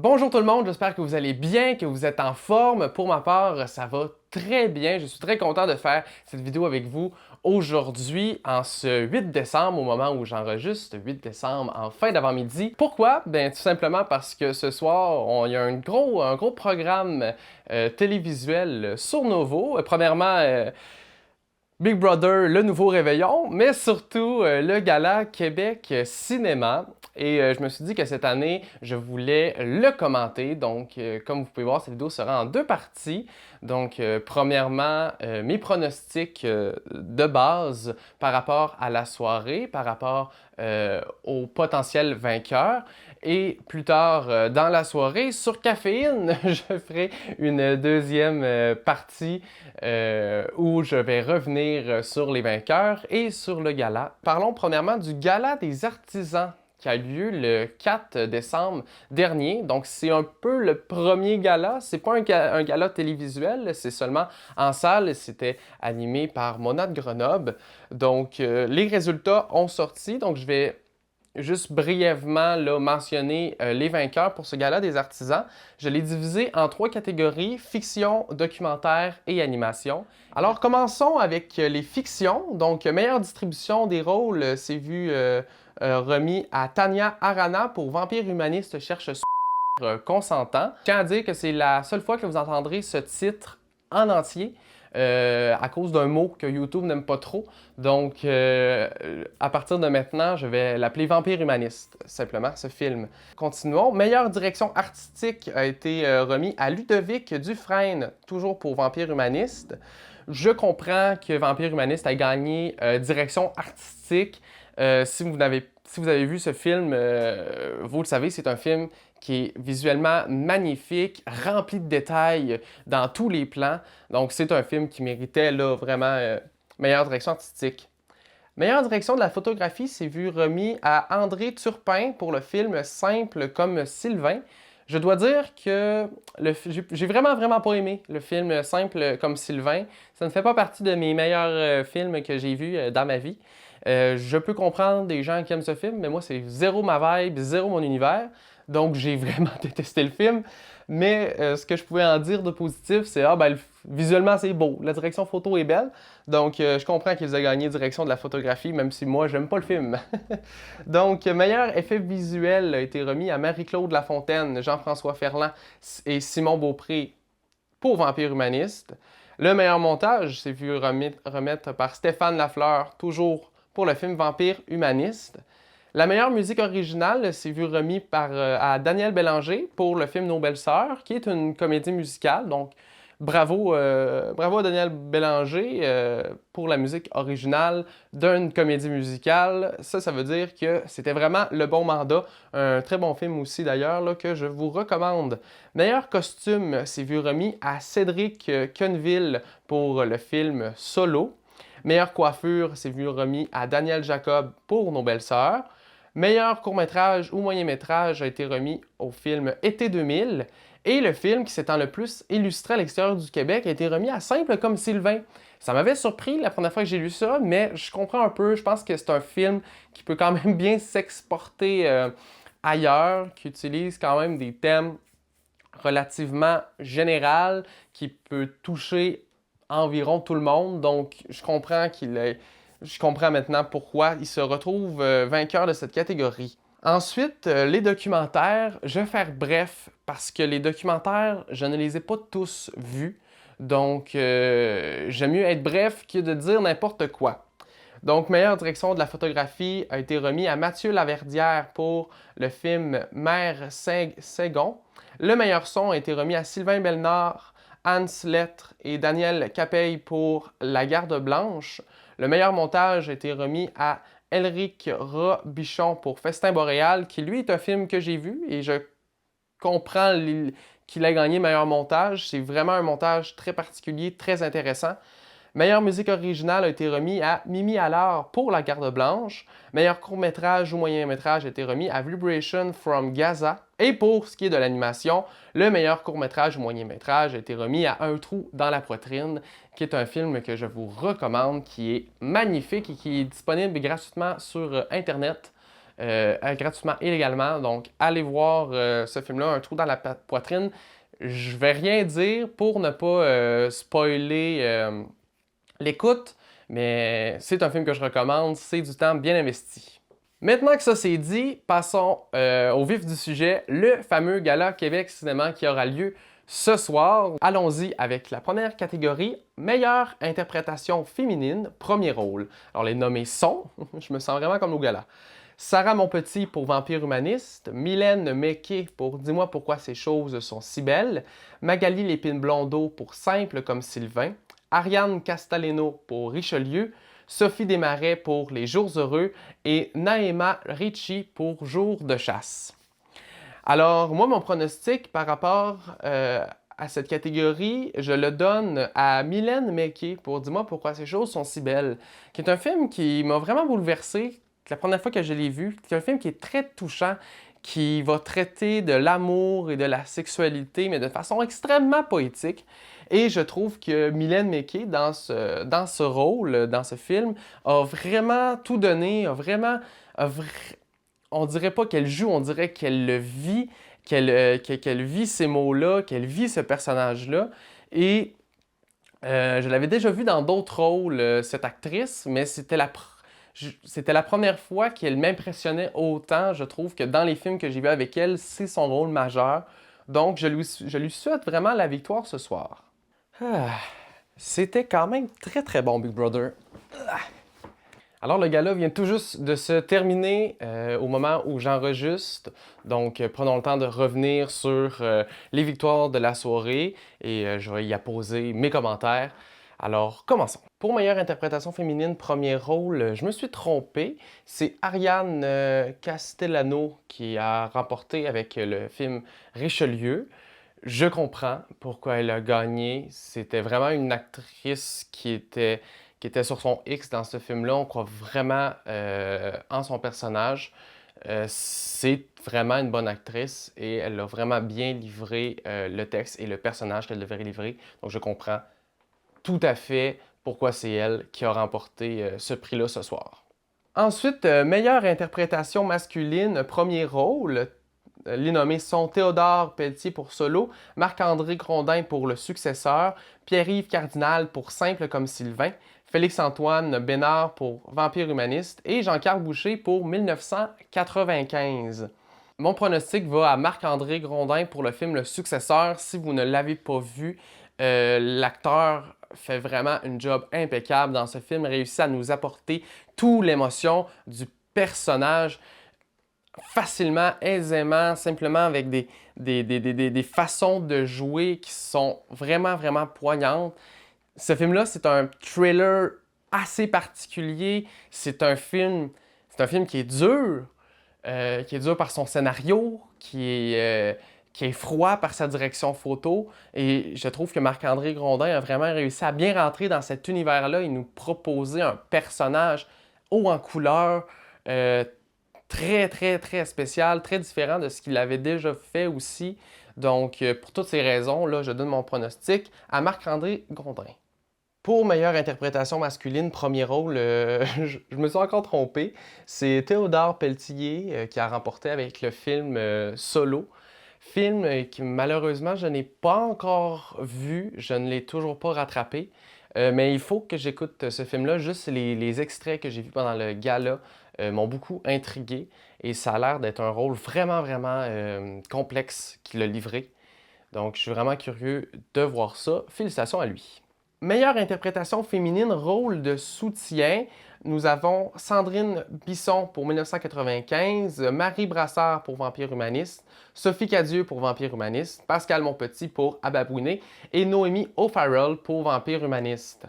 Bonjour tout le monde, j'espère que vous allez bien, que vous êtes en forme. Pour ma part, ça va très bien. Je suis très content de faire cette vidéo avec vous aujourd'hui, en ce 8 décembre, au moment où j'enregistre, 8 décembre, en fin d'avant-midi. Pourquoi? Ben tout simplement parce que ce soir, il y a un gros programme télévisuel sur Novo. Premièrement, Big Brother, le nouveau réveillon, mais surtout le gala Québec Cinéma. Et je me suis dit que cette année, je voulais le commenter. Donc, comme vous pouvez voir, cette vidéo sera en deux parties. Donc, premièrement, mes pronostics de base par rapport à la soirée, par rapport au potentiel vainqueur. Et plus tard dans la soirée, sur Caféine, je ferai une deuxième partie où je vais revenir sur les vainqueurs et sur le gala. Parlons premièrement du gala des artisans qui a eu lieu le 4 décembre dernier. Donc, c'est un peu le premier gala. C'est pas un gala télévisuel, c'est seulement en salle. C'était animé par Mona de Grenoble. Donc, les résultats ont sorti. Donc, je vais juste brièvement là, mentionner les vainqueurs pour ce gala des artisans. Je l'ai divisé en trois catégories, fiction, documentaire et animation. Alors commençons avec les fictions. Donc meilleure distribution des rôles, c'est vu remis à Tania Arana pour Vampire Humaniste cherche consentant. Je tiens à dire que c'est la seule fois que vous entendrez ce titre en entier. À cause d'un mot que YouTube n'aime pas trop. Donc, à partir de maintenant, je vais l'appeler Vampire Humaniste, simplement, ce film. Continuons. Meilleure direction artistique a été remis à Ludovic Dufresne, toujours pour Vampire Humaniste. Je comprends que Vampire Humaniste a gagné direction artistique. Si vous avez vu ce film, vous le savez, c'est un film qui est visuellement magnifique, rempli de détails dans tous les plans. Donc, c'est un film qui méritait là, vraiment meilleure direction artistique. Meilleure direction de la photographie s'est vu remis à André Turpin pour le film Simple comme Sylvain. Je dois dire que j'ai vraiment pas aimé le film Simple comme Sylvain. Ça ne fait pas partie de mes meilleurs films que j'ai vus dans ma vie. Je peux comprendre des gens qui aiment ce film, mais moi, c'est zéro ma vibe, zéro mon univers. Donc, j'ai vraiment détesté le film. Mais ce que je pouvais en dire de positif, c'est visuellement, c'est beau. La direction photo est belle. Donc, je comprends qu'ils aient gagné direction de la photographie, même si moi, j'aime pas le film. Donc, meilleur effet visuel a été remis à Marie-Claude Lafontaine, Jean-François Ferland et Simon Beaupré pour Vampire Humaniste. Le meilleur montage s'est vu remettre par Stéphane Lafleur, toujours pour le film Vampire Humaniste. La meilleure musique originale s'est vue remise à Daniel Bélanger pour le film Nos Belles-Sœurs, qui est une comédie musicale. Donc, bravo à Daniel Bélanger pour la musique originale d'une comédie musicale. Ça veut dire que c'était vraiment le bon mandat. Un très bon film aussi d'ailleurs que je vous recommande. Meilleur costume s'est vu remis à Cédric Quenneville pour le film Solo. Meilleure coiffure s'est vu remis à Daniel Jacob pour Nos Belles-Sœurs. Meilleur court-métrage ou moyen-métrage a été remis au film Été 2000. Et le film qui s'étend le plus illustré à l'extérieur du Québec a été remis à Simple comme Sylvain. Ça m'avait surpris la première fois que j'ai lu ça, mais je comprends un peu. Je pense que c'est un film qui peut quand même bien s'exporter ailleurs, qui utilise quand même des thèmes relativement généraux, qui peut toucher environ tout le monde. Donc, je comprends maintenant pourquoi il se retrouve vainqueur de cette catégorie. Ensuite, les documentaires, je vais faire bref parce que les documentaires, je ne les ai pas tous vus. Donc, j'aime mieux être bref que de dire n'importe quoi. Donc, meilleure direction de la photographie a été remis à Mathieu Laverdière pour le film Mère Saigon. Le meilleur son a été remis à Sylvain Belnard, Hans Lettre et Daniel Capeille pour La Garde Blanche. Le meilleur montage a été remis à Elric Robichon pour Festin Boréal, qui lui est un film que j'ai vu et je comprends qu'il a gagné meilleur montage. C'est vraiment un montage très particulier, très intéressant. Meilleure musique originale a été remis à Mimi Allard pour La Garde Blanche. Meilleur court-métrage ou moyen-métrage a été remis à Vibration from Gaza. Et pour ce qui est de l'animation, le meilleur court-métrage ou moyen-métrage a été remis à Un trou dans la poitrine, qui est un film que je vous recommande, qui est magnifique et qui est disponible gratuitement sur Internet. gratuitement, illégalement. Donc, allez voir ce film-là, Un trou dans la poitrine. Je vais rien dire pour ne pas spoiler l'écoute, mais c'est un film que je recommande, c'est du temps bien investi. Maintenant que ça c'est dit, passons au vif du sujet, le fameux Gala Québec Cinéma qui aura lieu ce soir. Allons-y avec la première catégorie, meilleure interprétation féminine, premier rôle. Alors les nommés sont, je me sens vraiment comme au gala. Sarah Monpetit pour Vampire Humaniste, Mylène Mequet pour Dis-moi pourquoi ces choses sont si belles, Magali Lépine-Blondeau pour Simple comme Sylvain, Ariane Castaleno pour Richelieu, Sophie Desmarais pour Les Jours heureux et Naïma Ricci pour Jour de chasse. Alors, moi, mon pronostic par rapport à cette catégorie, je le donne à Mylène Mequet pour Dis-moi pourquoi ces choses sont si belles, qui est un film qui m'a vraiment bouleversé la première fois que je l'ai vu. C'est un film qui est très touchant, qui va traiter de l'amour et de la sexualité, mais de façon extrêmement poétique. Et je trouve que Mylène Mequet, dans ce rôle, dans ce film, a vraiment tout donné, on dirait pas qu'elle joue, on dirait qu'elle le vit, qu'elle vit ces mots-là, qu'elle vit ce personnage-là. Et je l'avais déjà vu dans d'autres rôles, cette actrice, mais c'était la première fois qu'elle m'impressionnait autant, je trouve, que dans les films que j'ai vus avec elle, c'est son rôle majeur. Donc, je lui souhaite vraiment la victoire ce soir. C'était quand même très très bon, Big Brother. Alors, le gala vient tout juste de se terminer au moment où j'enregistre. Donc, prenons le temps de revenir sur les victoires de la soirée et je vais y apposer mes commentaires. Alors, commençons. Pour meilleure interprétation féminine, premier rôle, je me suis trompé. C'est Ariane Castellano qui a remporté avec le film Richelieu. Je comprends pourquoi elle a gagné. C'était vraiment une actrice qui était sur son X dans ce film-là. On croit vraiment en son personnage. C'est vraiment une bonne actrice et elle a vraiment bien livré le texte et le personnage qu'elle devrait livrer. Donc je comprends tout à fait pourquoi c'est elle qui a remporté ce prix-là ce soir. Ensuite, meilleure interprétation masculine, premier rôle. Les nommés sont Théodore Pelletier pour Solo, Marc-André Grondin pour Le Successeur, Pierre-Yves Cardinal pour Simple comme Sylvain, Félix-Antoine Bénard pour Vampire Humaniste et Jean-Carl Boucher pour 1995. Mon pronostic va à Marc-André Grondin pour le film Le Successeur. Si vous ne l'avez pas vu, l'acteur fait vraiment une job impeccable dans ce film, réussit à nous apporter toute l'émotion du personnage facilement, aisément, simplement avec des façons de jouer qui sont vraiment, vraiment poignantes. Ce film-là, c'est un thriller assez particulier. C'est un film qui est dur par son scénario, qui est froid par sa direction photo. Et je trouve que Marc-André Grondin a vraiment réussi à bien rentrer dans cet univers-là et nous proposer un personnage haut en couleur, très, très, très spécial, très différent de ce qu'il avait déjà fait aussi. Donc, pour toutes ces raisons, là, je donne mon pronostic à Marc-André Grondin. Pour meilleure interprétation masculine, premier rôle, je me suis encore trompé. C'est Théodore Pelletier qui a remporté avec le film Solo. Film que malheureusement je n'ai pas encore vu, je ne l'ai toujours pas rattrapé. Mais il faut que j'écoute ce film-là. Juste les extraits que j'ai vus pendant le gala m'ont beaucoup intrigué. Et ça a l'air d'être un rôle vraiment, vraiment complexe qu'il a livré. Donc je suis vraiment curieux de voir ça. Félicitations à lui. Meilleure interprétation féminine, rôle de soutien. Nous avons Sandrine Bisson pour 1995, Marie Brassard pour Vampire Humaniste, Sophie Cadieux pour Vampire Humaniste, Pascal Monpetit pour Ababouné et Noémie O'Farrell pour Vampire Humaniste.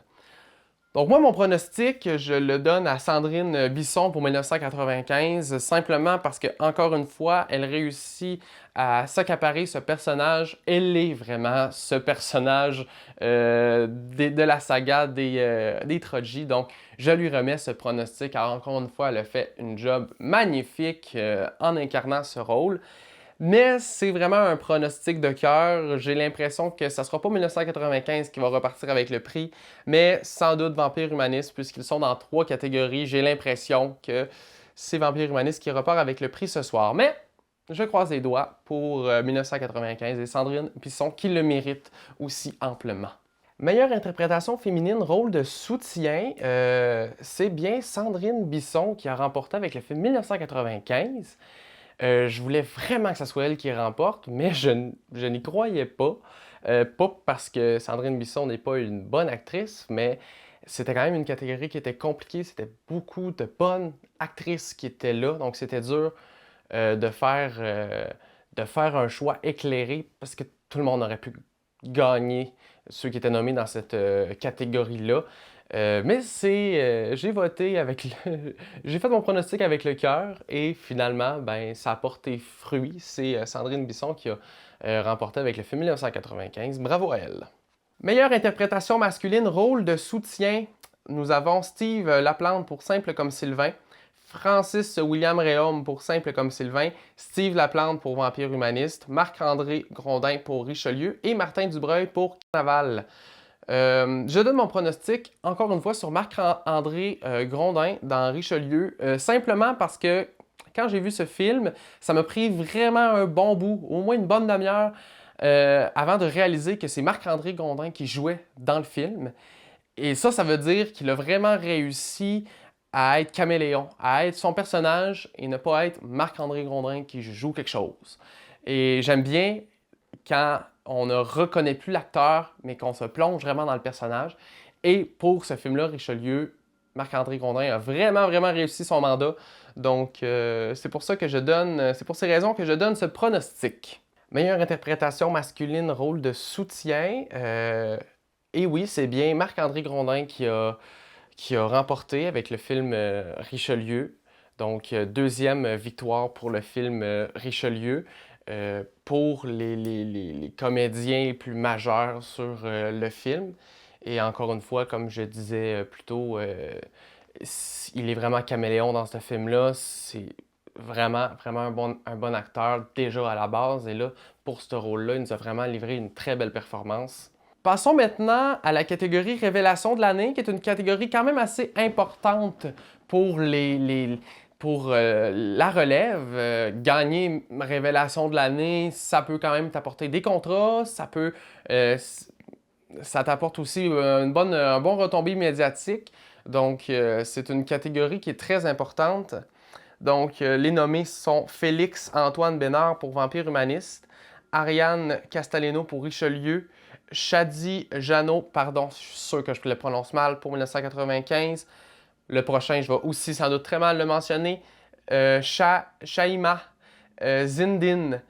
Donc moi, mon pronostic, je le donne à Sandrine Bisson pour 1995, simplement parce que, encore une fois, elle réussit à s'accaparer ce personnage. Elle est vraiment ce personnage de la saga des Troji. Donc, je lui remets ce pronostic. Alors, encore une fois, elle a fait une job magnifique en incarnant ce rôle. Mais c'est vraiment un pronostic de cœur. J'ai l'impression que ça ne sera pas 1995 qui va repartir avec le prix, mais sans doute Vampire Humaniste, puisqu'ils sont dans 3 catégories. J'ai l'impression que c'est Vampire Humaniste qui repart avec le prix ce soir. Mais je croise les doigts pour 1995 et Sandrine Bisson qui le mérite aussi amplement. Meilleure interprétation féminine, rôle de soutien, c'est bien Sandrine Bisson qui a remporté avec le film 1995. Je voulais vraiment que ce soit elle qui remporte, mais je n'y croyais pas. Pas parce que Sandrine Bisson n'est pas une bonne actrice, mais c'était quand même une catégorie qui était compliquée. C'était beaucoup de bonnes actrices qui étaient là, donc c'était dur de faire un choix éclairé parce que tout le monde aurait pu gagner ceux qui étaient nommés dans cette catégorie-là. Mais j'ai voté j'ai fait mon pronostic avec le cœur et finalement, ben, ça a porté fruit. C'est Sandrine Bisson qui a remporté avec le film 1995. Bravo à elle. Meilleure interprétation masculine, rôle de soutien. Nous avons Steve Laplante pour Simple comme Sylvain, Francis William Réaume pour Simple comme Sylvain, Steve Laplante pour Vampire Humaniste, Marc-André Grondin pour Richelieu et Martin Dubreuil pour Carnaval. Je donne mon pronostic, encore une fois, sur Marc-André Grondin dans Richelieu, simplement parce que quand j'ai vu ce film, ça m'a pris vraiment un bon bout, au moins une bonne demi-heure, avant de réaliser que c'est Marc-André Grondin qui jouait dans le film. Et ça veut dire qu'il a vraiment réussi à être caméléon, à être son personnage et ne pas être Marc-André Grondin qui joue quelque chose. Et j'aime bien quand on ne reconnaît plus l'acteur, mais qu'on se plonge vraiment dans le personnage. Et pour ce film-là, Richelieu, Marc-André Grondin a vraiment, vraiment réussi son mandat. Donc, c'est pour ces raisons que je donne ce pronostic. Meilleure interprétation masculine, rôle de soutien. Et oui, c'est bien Marc-André Grondin qui a remporté avec le film Richelieu. Donc, deuxième victoire pour le film Richelieu. Pour les comédiens les plus majeurs sur le film. Et encore une fois, comme je disais plus tôt, il est vraiment caméléon dans ce film-là. C'est vraiment, vraiment un bon acteur déjà à la base. Et là, pour ce rôle-là, il nous a vraiment livré une très belle performance. Passons maintenant à la catégorie Révélation de l'année, qui est une catégorie quand même assez importante pour la relève. Gagner Révélation de l'année, ça peut quand même t'apporter des contrats, ça t'apporte aussi un bon retombée médiatique. Donc, c'est une catégorie qui est très importante. Donc, les nommés sont Félix Antoine Bénard pour Vampire Humaniste, Ariane Castaleno pour Richelieu, Shadi Jeannot, pardon, je suis sûr que je le prononce mal, pour 1995. Le prochain, je vais aussi sans doute très mal le mentionner. Shaima Zindine,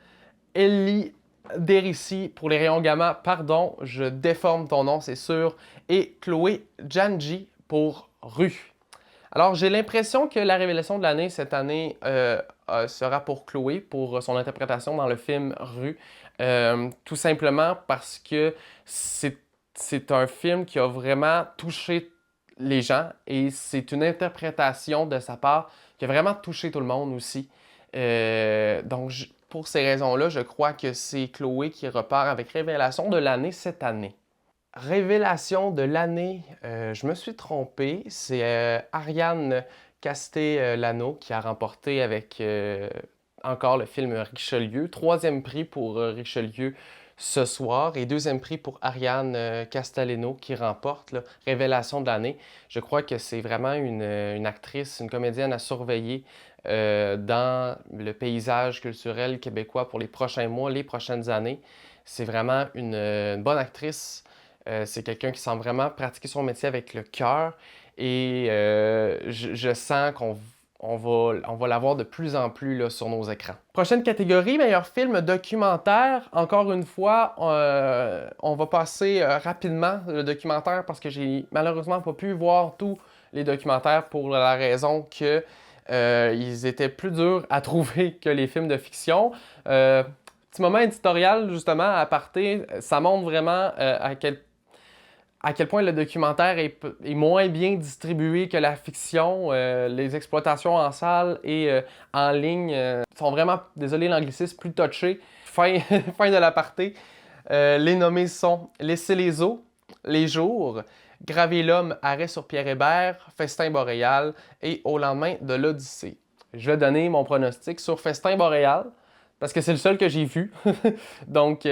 Ellie Derissi pour les rayons gamma, pardon, je déforme ton nom, c'est sûr. Et Chloé Janji pour Rue. Alors, j'ai l'impression que la révélation de l'année cette année sera pour Chloé, pour son interprétation dans le film Rue. Tout simplement parce que c'est un film qui a vraiment touché les gens et c'est une interprétation de sa part qui a vraiment touché tout le monde aussi. Donc, pour ces raisons-là, je crois que c'est Chloé qui repart avec Révélation de l'année cette année. Révélation de l'année, je me suis trompé, c'est Ariane Castelano qui a remporté avec encore le film Richelieu. Troisième prix pour Richelieu ce soir et deuxième prix pour Ariane Castelano qui remporte là, Révélation de l'année. Je crois que c'est vraiment une actrice, une comédienne à surveiller dans le paysage culturel québécois pour les prochains mois, les prochaines années. C'est vraiment une bonne actrice. C'est quelqu'un qui semble vraiment pratiquer son métier avec le cœur et je sens qu'on va la voir de plus en plus là, sur nos écrans. Prochaine catégorie, meilleur film documentaire. Encore une fois, on va passer rapidement le documentaire parce que j'ai malheureusement pas pu voir tous les documentaires pour la raison que ils étaient plus durs à trouver que les films de fiction. Petit moment éditorial, justement, à aparté, ça montre vraiment à quel point le documentaire est moins bien distribué que la fiction. Les exploitations en salle et en ligne sont vraiment, désolé l'anglicisme, plus touchés. Fin de l'aparté. Les nommés sont Laisser les eaux, Les jours, Graver l'homme, Arrêt sur Pierre Hébert, Festin boréal et Au lendemain de l'Odyssée. je vais donner mon pronostic sur Festin Boréal, parce que c'est le seul que j'ai vu. Donc,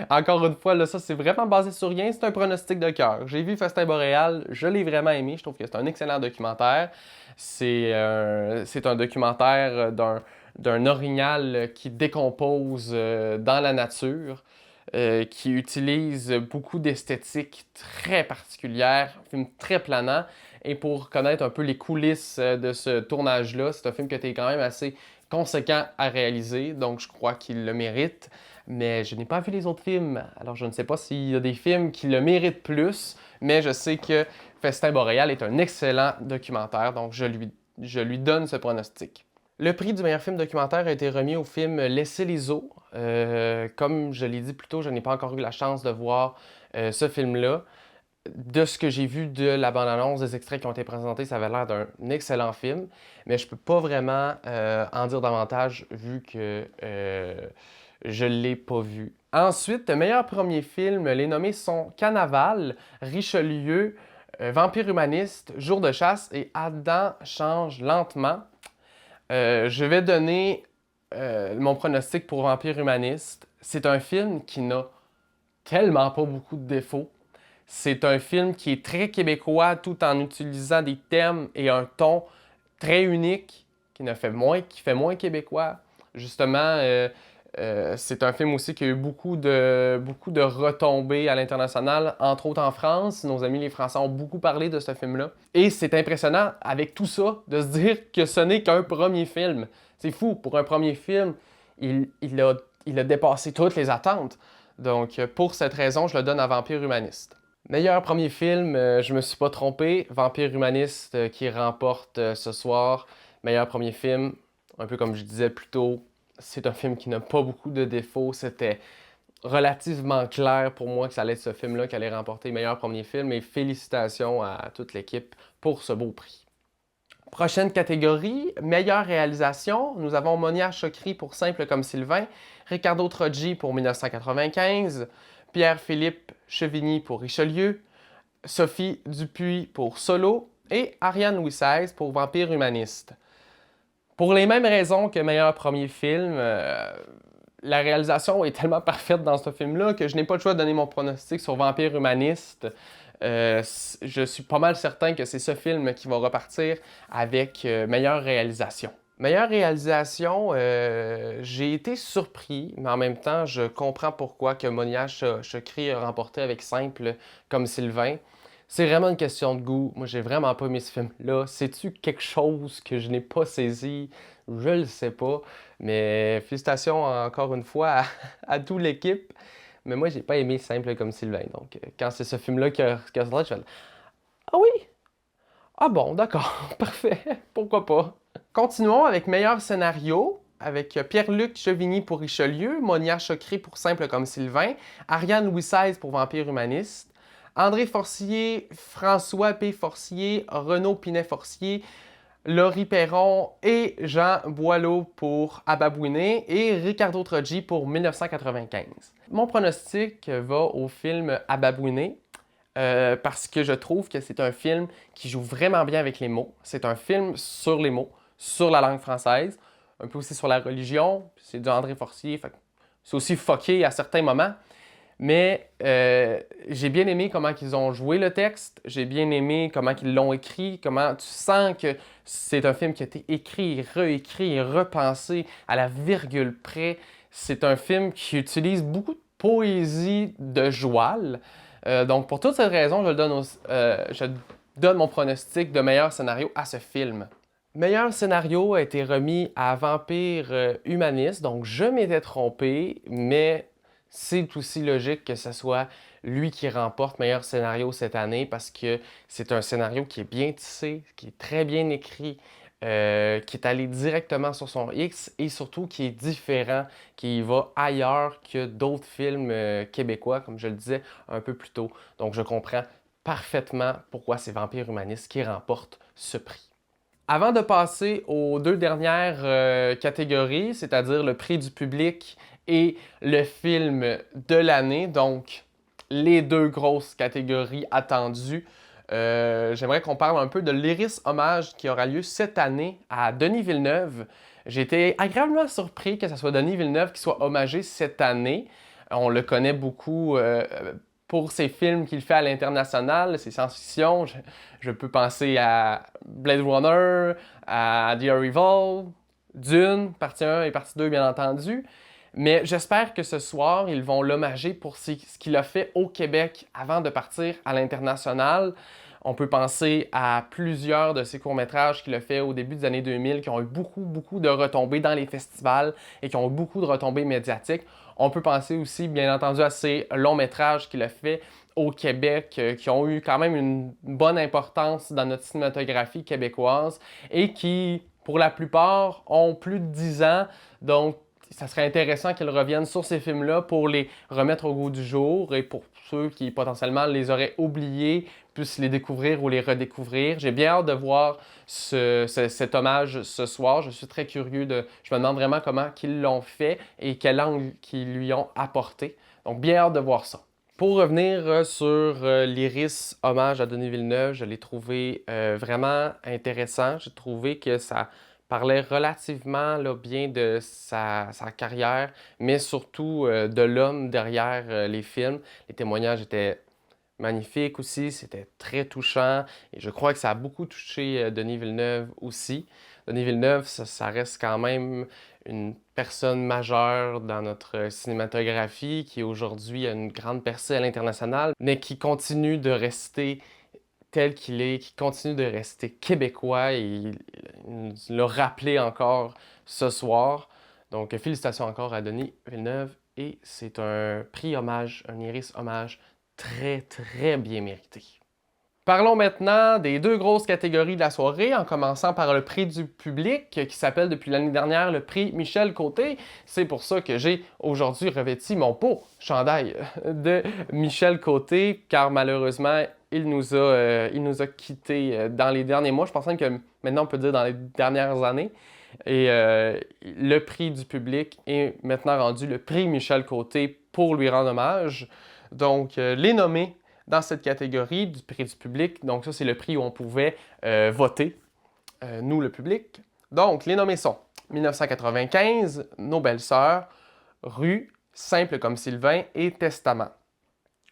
encore une fois, là, ça, c'est vraiment basé sur rien. C'est un pronostic de cœur. J'ai vu Festin Boréal, je l'ai vraiment aimé. Je trouve que c'est un excellent documentaire. C'est un documentaire d'un orignal qui décompose dans la nature, qui utilise beaucoup d'esthétique très particulière, un film très planant. Et pour connaître un peu les coulisses de ce tournage-là, c'est un film qui a été quand même assez conséquent à réaliser, donc je crois qu'il le mérite. Mais je n'ai pas vu les autres films, alors je ne sais pas s'il y a des films qui le méritent plus, mais je sais que Festin Boréal est un excellent documentaire, donc je lui donne ce pronostic. Le prix du meilleur film documentaire a été remis au film Laissez les eaux. Comme je l'ai dit plus tôt, je n'ai pas encore eu la chance de voir ce film-là. De ce que j'ai vu de la bande-annonce, des extraits qui ont été présentés, ça avait l'air d'un excellent film, mais je peux pas vraiment en dire davantage vu que je l'ai pas vu. Ensuite, meilleur premier film, les nommés sont Carnaval, Richelieu, Vampire humaniste, Jour de chasse et Adam change lentement. Je vais donner mon pronostic pour Vampire humaniste. C'est un film qui n'a tellement pas beaucoup de défauts. C'est un film qui est très québécois tout en utilisant des thèmes et un ton très unique qui fait moins québécois. Justement, c'est un film aussi qui a eu beaucoup de retombées à l'international, entre autres en France. Nos amis les Français ont beaucoup parlé de ce film-là. Et c'est impressionnant avec tout ça de se dire que ce n'est qu'un premier film. C'est fou, pour un premier film, il a dépassé toutes les attentes. Donc, pour cette raison, je le donne à Vampire humaniste. Meilleur premier film, je me suis pas trompé. Vampire humaniste qui remporte ce soir. Meilleur premier film, un peu comme je disais plus tôt, c'est un film qui n'a pas beaucoup de défauts. C'était relativement clair pour moi que ça allait être ce film-là qui allait remporter meilleur premier film. Et félicitations à toute l'équipe pour ce beau prix. Prochaine catégorie, meilleure réalisation. Nous avons Monia Chokri pour Simple comme Sylvain, Ricardo Troggi pour 1995, Pierre-Philippe Chevigny pour Richelieu, Sophie Dupuis pour Solo et Ariane Louis XVI pour Vampire humaniste. Pour les mêmes raisons que meilleur premier film, la réalisation est tellement parfaite dans ce film-là que je n'ai pas le choix de donner mon pronostic sur Vampire humaniste. Je suis pas mal certain que c'est ce film qui va repartir avec meilleure réalisation. Meilleure réalisation, j'ai été surpris, mais en même temps, je comprends pourquoi que Monia Chokri a remporté avec Simple comme Sylvain. C'est vraiment une question de goût. Moi, j'ai vraiment pas aimé ce film-là. C'est-tu quelque chose que je n'ai pas saisi? Je le sais pas. Mais félicitations encore une fois à toute l'équipe. Mais moi, j'ai pas aimé Simple comme Sylvain. Donc, quand c'est ce film-là qui a sorti, je fais ah oui? Ah bon, d'accord, parfait. Pourquoi pas? Continuons avec meilleur scénario, avec Pierre-Luc Chevigny pour Richelieu, Monia Chokri pour Simple comme Sylvain, Ariane Louis XVI pour Vampire humaniste, André Forcier, François P. Forcier, Renaud Pinet-Forcier, Laurie Perron et Jean Boileau pour Ababouiné et Ricardo Troggi pour 1995. Mon pronostic va au film Ababouiné parce que je trouve que c'est un film qui joue vraiment bien avec les mots. C'est un film sur les mots, sur la langue française, un peu aussi sur la religion. C'est du André Forcier, c'est aussi fucké à certains moments. Mais j'ai bien aimé comment ils ont joué le texte, j'ai bien aimé comment ils l'ont écrit, comment tu sens que c'est un film qui a été écrit, réécrit et repensé à la virgule près. C'est un film qui utilise beaucoup de poésie de joual. Donc pour toutes ces raisons, je donne mon pronostic de meilleur scénario à ce film. Meilleur scénario a été remis à Vampire humaniste, donc je m'étais trompé, mais c'est aussi logique que ce soit lui qui remporte meilleur scénario cette année parce que c'est un scénario qui est bien tissé, qui est très bien écrit, qui est allé directement sur son X et surtout qui est différent, qui va ailleurs que d'autres films québécois, comme je le disais un peu plus tôt. Donc je comprends parfaitement pourquoi c'est Vampire humaniste qui remporte ce prix. Avant de passer aux deux dernières catégories, c'est-à-dire le prix du public et le film de l'année, donc les deux grosses catégories attendues, j'aimerais qu'on parle un peu de l'Iris Hommage qui aura lieu cette année à Denis Villeneuve. J'ai été agréablement surpris que ce soit Denis Villeneuve qui soit hommagé cette année. On le connaît beaucoup pour ses films qu'il fait à l'international, ses science-fiction. Je peux penser à Blade Runner, à The Arrival, Dune, partie 1 et partie 2 bien entendu. Mais j'espère que ce soir, ils vont l'hommager pour ce qu'il a fait au Québec avant de partir à l'international. On peut penser à plusieurs de ses courts-métrages qu'il a fait au début des années 2000 qui ont eu beaucoup de retombées dans les festivals et qui ont eu beaucoup de retombées médiatiques. On peut penser aussi, bien entendu, à ses longs-métrages qu'il a fait au Québec qui ont eu quand même une bonne importance dans notre cinématographie québécoise et qui, pour la plupart, ont plus de 10 ans. Donc, ça serait intéressant qu'ils reviennent sur ces films-là pour les remettre au goût du jour et pour ceux qui potentiellement les auraient oubliés puissent les découvrir ou les redécouvrir. J'ai bien hâte de voir cet hommage ce soir. Je suis très curieux Je me demande vraiment comment ils l'ont fait et quel angle qu'ils lui ont apporté. Donc, bien hâte de voir ça. Pour revenir sur l'Iris Hommage à Denis Villeneuve, je l'ai trouvé vraiment intéressant. J'ai trouvé que ça parlait relativement là, bien de sa carrière, mais surtout de l'homme derrière les films. Les témoignages étaient magnifiques aussi, c'était très touchant et je crois que ça a beaucoup touché Denis Villeneuve aussi. Denis Villeneuve, ça reste quand même une personne majeure dans notre cinématographie qui aujourd'hui a une grande percée à l'international, mais qui continue de rester tel qu'il est, qui continue de rester québécois et il nous l'a rappelé encore ce soir. Donc, félicitations encore à Denis Villeneuve et c'est un prix hommage, un Iris hommage très bien mérité. Parlons maintenant des deux grosses catégories de la soirée, en commençant par le prix du public qui s'appelle depuis l'année dernière le prix Michel Côté. C'est pour ça que j'ai aujourd'hui revêti mon beau chandail de Michel Côté, car malheureusement, il nous a quittés dans les derniers mois. Je pense même que maintenant on peut dire dans les dernières années. Et le prix du public est maintenant rendu le prix Michel Côté pour lui rendre hommage. Donc, les nommés dans cette catégorie du prix du public, donc ça, c'est le prix où on pouvait voter, nous, le public. Donc, les nommés sont 1995, Nos belles-sœurs, Rue, Simple comme Sylvain et Testament.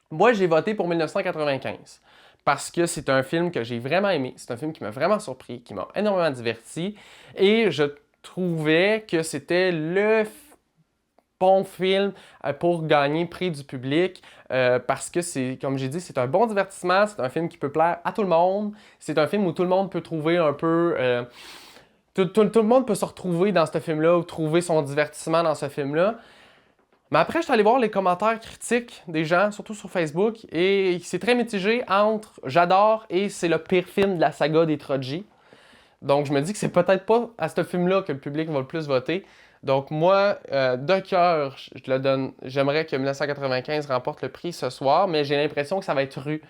Moi, j'ai voté pour 1995 parce que c'est un film que j'ai vraiment aimé, c'est un film qui m'a vraiment surpris, qui m'a énormément diverti et je trouvais que c'était le bon film pour gagner prix du public parce que c'est, comme j'ai dit, c'est un bon divertissement, c'est un film qui peut plaire à tout le monde, c'est un film où tout le monde peut trouver un peu... tout le monde peut se retrouver dans ce film-là ou trouver son divertissement dans ce film-là. Mais après, je suis allé voir les commentaires critiques des gens, surtout sur Facebook, et c'est très mitigé entre j'adore et c'est le pire film de la saga des Troji. Donc, je me dis que c'est peut-être pas à ce film-là que le public va le plus voter. Donc, moi, de cœur, je le donne. J'aimerais que 1995 remporte le prix ce soir, mais j'ai l'impression que ça va être Rue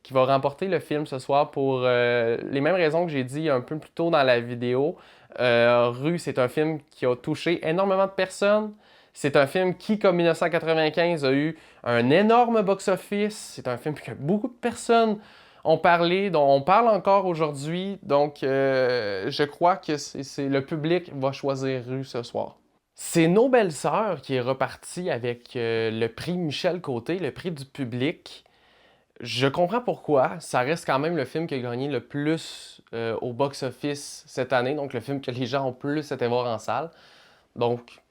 qui va remporter le film ce soir pour les mêmes raisons que j'ai dit un peu plus tôt dans la vidéo. Rue, c'est un film qui a touché énormément de personnes. C'est un film qui, comme 1995, a eu un énorme box-office. C'est un film que beaucoup de personnes ont parlé, dont on parle encore aujourd'hui. Donc, je crois que le public va choisir Rue ce soir. C'est Nos belles-sœurs qui est reparti avec le prix Michel Côté, le prix du public. Je comprends pourquoi. Ça reste quand même le film qui a gagné le plus au box-office cette année. Donc, le film que les gens ont plus été voir en salle. Donc,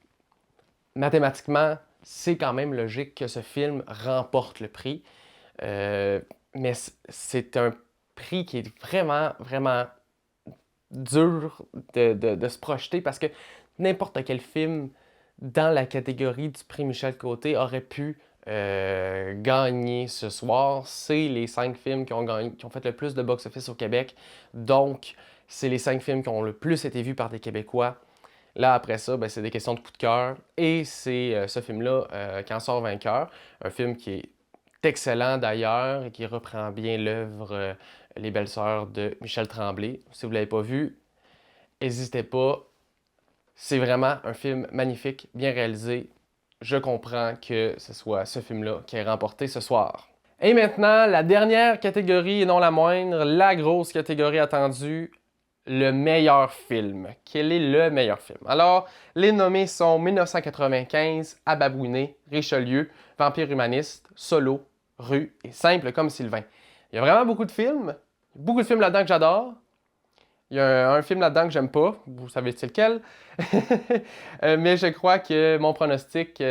mathématiquement, c'est quand même logique que ce film remporte le prix. Mais c'est un prix qui est vraiment dur de se projeter parce que n'importe quel film dans la catégorie du prix Michel Côté aurait pu gagner ce soir. C'est les 5 films qui ont fait le plus de box-office au Québec. Donc, c'est les 5 films qui ont le plus été vus par des Québécois. Là, après ça, ben, c'est des questions de coup de cœur. Et c'est ce film-là qui en sort vainqueur. Un film qui est excellent d'ailleurs et qui reprend bien l'œuvre Les Belles-Sœurs de Michel Tremblay. Si vous ne l'avez pas vu, n'hésitez pas. C'est vraiment un film magnifique, bien réalisé. Je comprends que ce soit ce film-là qui ait remporté ce soir. Et maintenant, la dernière catégorie et non la moindre, la grosse catégorie attendue, le meilleur film. Quel est le meilleur film? Alors, les nommés sont 1995, À babouiner, Richelieu, Vampire humaniste, Solo, Rue et Simple comme Sylvain. Il y a vraiment beaucoup de films là-dedans que j'adore. Il y a un film là-dedans que j'aime pas, vous savez c'est lequel. Mais je crois que mon pronostic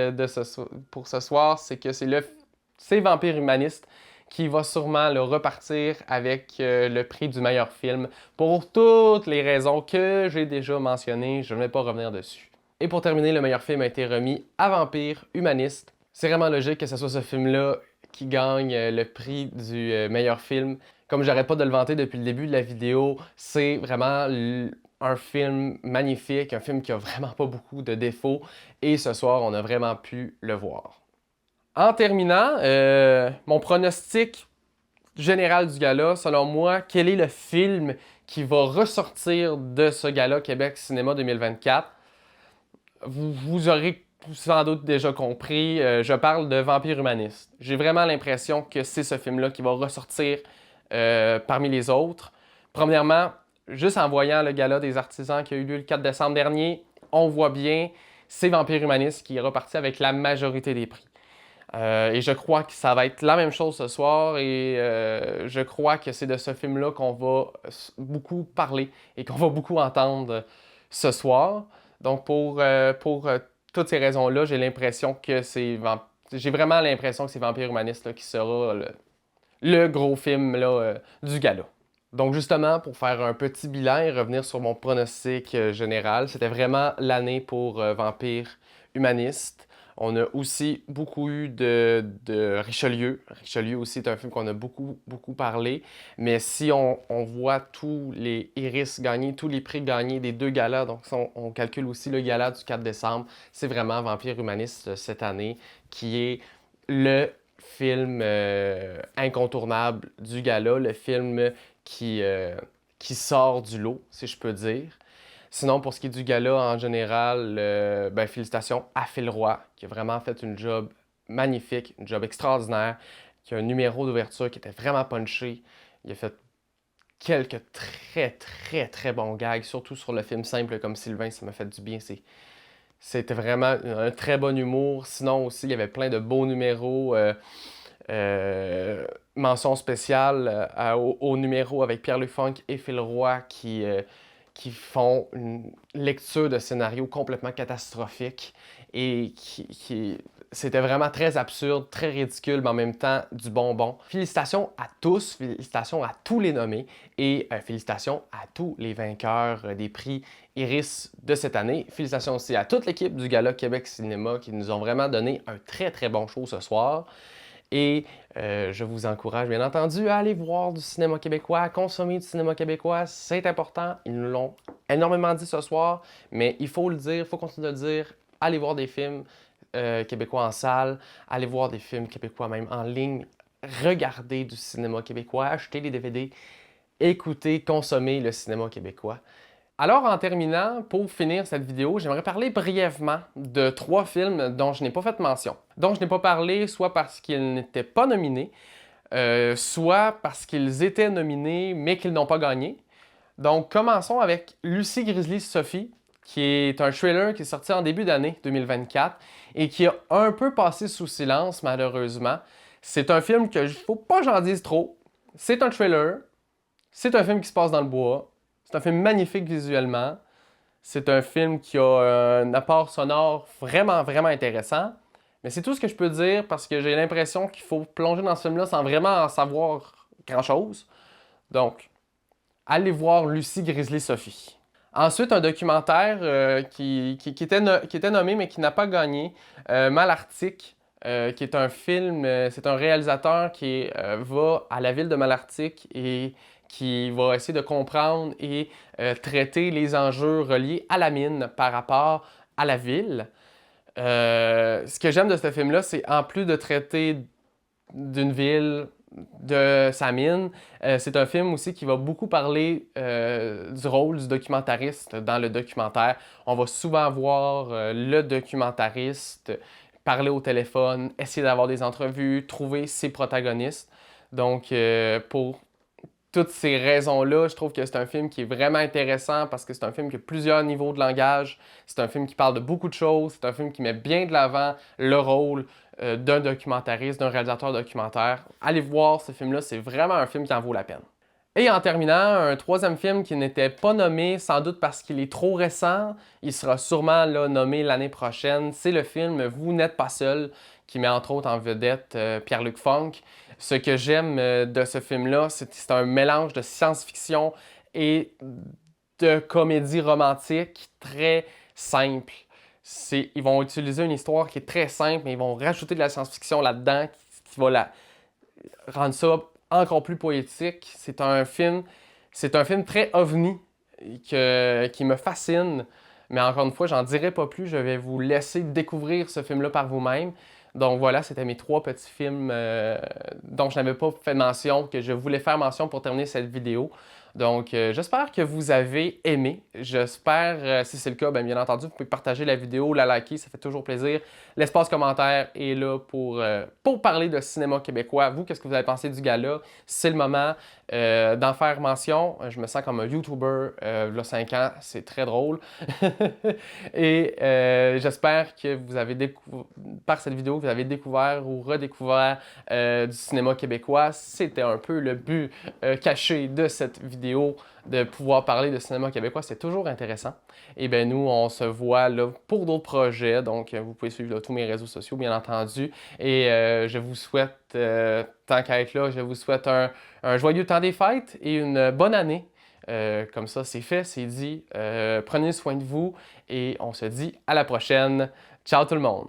pour ce soir, c'est que c'est Vampire humaniste qui va sûrement le repartir avec le prix du meilleur film pour toutes les raisons que j'ai déjà mentionnées. Je ne vais pas revenir dessus. Et pour terminer, le meilleur film a été remis à Vampire humaniste. C'est vraiment logique que ce soit ce film-là qui gagne le prix du meilleur film. Comme j'arrête pas de le vanter depuis le début de la vidéo, c'est vraiment un film magnifique, un film qui a vraiment pas beaucoup de défauts. Et ce soir, on a vraiment pu le voir. En terminant, mon pronostic général du gala, selon moi, quel est le film qui va ressortir de ce gala Québec Cinéma 2024? Vous aurez sans doute déjà compris, je parle de Vampire humaniste. J'ai vraiment l'impression que c'est ce film-là qui va ressortir parmi les autres. Premièrement, juste en voyant le gala des artisans qui a eu lieu le 4 décembre dernier, on voit bien, c'est Vampire humaniste qui est reparti avec la majorité des prix. Et je crois que ça va être la même chose ce soir et je crois que c'est de ce film-là qu'on va beaucoup parler et qu'on va beaucoup entendre ce soir. Donc pour toutes ces raisons-là, j'ai vraiment l'impression que c'est Vampire humaniste là, qui sera le gros film là, du gala. Donc justement, pour faire un petit bilan et revenir sur mon pronostic général, c'était vraiment l'année pour Vampire humaniste. On a aussi beaucoup eu de Richelieu. Richelieu aussi est un film qu'on a beaucoup parlé. Mais si on voit tous les Iris gagnés, tous les prix gagnés des deux galas, donc si on calcule aussi le gala du 4 décembre, c'est vraiment Vampire humaniste cette année qui est le film incontournable du gala, le film qui sort du lot, si je peux dire. Sinon, pour ce qui est du gala en général, félicitations à Phil Roy, qui a vraiment fait une job magnifique, une job extraordinaire, qui a un numéro d'ouverture qui était vraiment punché. Il a fait quelques très bons gags, surtout sur le film Simple comme Sylvain, ça m'a fait du bien. C'était vraiment un très bon humour. Sinon aussi, il y avait plein de beaux numéros. Mention spéciale au numéro avec Pierre-Luc Funk et Phil Roy qui font une lecture de scénario complètement catastrophique et c'était vraiment très absurde, très ridicule, mais en même temps du bonbon. Félicitations à tous, félicitations à tous les nommés et félicitations à tous les vainqueurs des prix Iris de cette année. Félicitations aussi à toute l'équipe du Gala Québec Cinéma qui nous ont vraiment donné un très bon show ce soir. Et je vous encourage bien entendu à aller voir du cinéma québécois, à consommer du cinéma québécois, c'est important. Ils nous l'ont énormément dit ce soir, mais il faut le dire, il faut continuer de le dire. Allez voir des films québécois en salle, allez voir des films québécois même en ligne, regardez du cinéma québécois, achetez les DVD, écoutez, consommez le cinéma québécois. Alors, en terminant, pour finir cette vidéo, j'aimerais parler brièvement de 3 films dont je n'ai pas fait mention. Dont je n'ai pas parlé soit parce qu'ils n'étaient pas nominés, soit parce qu'ils étaient nominés mais qu'ils n'ont pas gagné. Donc, commençons avec Lucy Grizzly Sophie, qui est un thriller qui est sorti en début d'année 2024 et qui a un peu passé sous silence, malheureusement. C'est un film que, faut pas que j'en dise trop. C'est un thriller, c'est un film qui se passe dans le bois. C'est un film magnifique visuellement. C'est un film qui a un apport sonore vraiment intéressant. Mais c'est tout ce que je peux dire parce que j'ai l'impression qu'il faut plonger dans ce film-là sans vraiment en savoir grand-chose. Donc, allez voir Lucy Grizzly Sophie. Ensuite, un documentaire qui était nommé mais qui n'a pas gagné, Malartic, qui est un film, c'est un réalisateur qui va à la ville de Malartic et qui va essayer de comprendre et traiter les enjeux reliés à la mine par rapport à la ville. Ce que j'aime de ce film-là, c'est en plus de traiter d'une ville, de sa mine, c'est un film aussi qui va beaucoup parler du rôle du documentariste dans le documentaire. On va souvent voir le documentariste parler au téléphone, essayer d'avoir des entrevues, trouver ses protagonistes. Donc, pour toutes ces raisons-là, je trouve que c'est un film qui est vraiment intéressant parce que c'est un film qui a plusieurs niveaux de langage. C'est un film qui parle de beaucoup de choses. C'est un film qui met bien de l'avant le rôle d'un documentariste, d'un réalisateur documentaire. Allez voir ce film-là, c'est vraiment un film qui en vaut la peine. Et en terminant, un troisième film qui n'était pas nommé, sans doute parce qu'il est trop récent, il sera sûrement là, nommé l'année prochaine, c'est le film Vous n'êtes pas seul, qui met entre autres en vedette Pierre-Luc Funk. Ce que j'aime de ce film-là, c'est un mélange de science-fiction et de comédie romantique très simple. Ils vont utiliser une histoire qui est très simple, mais ils vont rajouter de la science-fiction là-dedans qui va rendre ça encore plus poétique. C'est un film très ovni qui me fascine. Mais encore une fois, j'en dirai pas plus. Je vais vous laisser découvrir ce film-là par vous-même. Donc voilà, c'était mes 3 petits films dont je n'avais pas fait mention, que je voulais faire mention pour terminer cette vidéo. Donc j'espère que vous avez aimé. J'espère, si c'est le cas, bien entendu, vous pouvez partager la vidéo, la liker, ça fait toujours plaisir. L'espace commentaire est là pour parler de cinéma québécois. Vous, qu'est-ce que vous avez pensé du gala? C'est le moment d'en faire mention. Je me sens comme un YouTuber, il y a 5 ans, c'est très drôle. Et j'espère que vous avez par cette vidéo, vous avez découvert ou redécouvert du cinéma québécois. C'était un peu le but caché de cette vidéo, de pouvoir parler de cinéma québécois. C'est toujours intéressant. Et bien nous, on se voit là pour d'autres projets. Donc, vous pouvez suivre là, tous mes réseaux sociaux, bien entendu. Et je vous souhaite, tant qu'à être là, je vous souhaite un joyeux temps des fêtes et une bonne année. Comme ça, c'est fait, c'est dit. Prenez soin de vous et on se dit à la prochaine. Ciao tout le monde!